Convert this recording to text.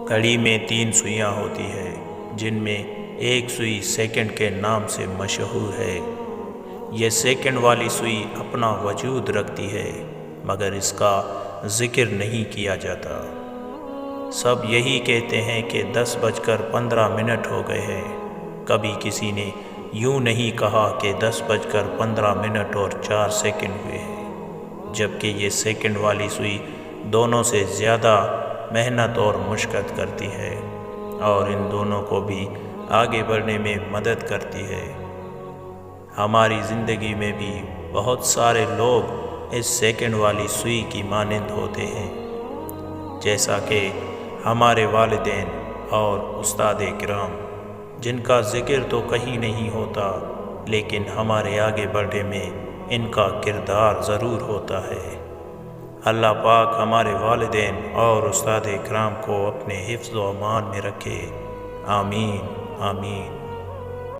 گھڑی میں 3 سوئیاں ہوتی ہیں، جن میں ایک سوئی سیکنڈ کے نام سے مشہور ہے۔ یہ سیکنڈ والی سوئی اپنا وجود رکھتی ہے، مگر اس کا ذکر نہیں کیا جاتا۔ سب یہی کہتے ہیں کہ 10:15 ہو گئے ہیں۔ کبھی کسی نے یوں نہیں کہا کہ 10:15 اور 4 سیکنڈ ہوئے ہیں، جبکہ یہ سیکنڈ والی سوئی دونوں سے زیادہ محنت اور مشقت کرتی ہے، اور ان دونوں کو بھی آگے بڑھنے میں مدد کرتی ہے۔ ہماری زندگی میں بھی بہت سارے لوگ اس سیکنڈ والی سوئی کی مانند ہوتے ہیں، جیسا کہ ہمارے والدین اور استاد کرام، جن کا ذکر تو کہیں نہیں ہوتا، لیکن ہمارے آگے بڑھنے میں ان کا کردار ضرور ہوتا ہے۔ اللہ پاک ہمارے والدین اور استاد کرام کو اپنے حفظ و امان میں رکھے۔ آمین آمین۔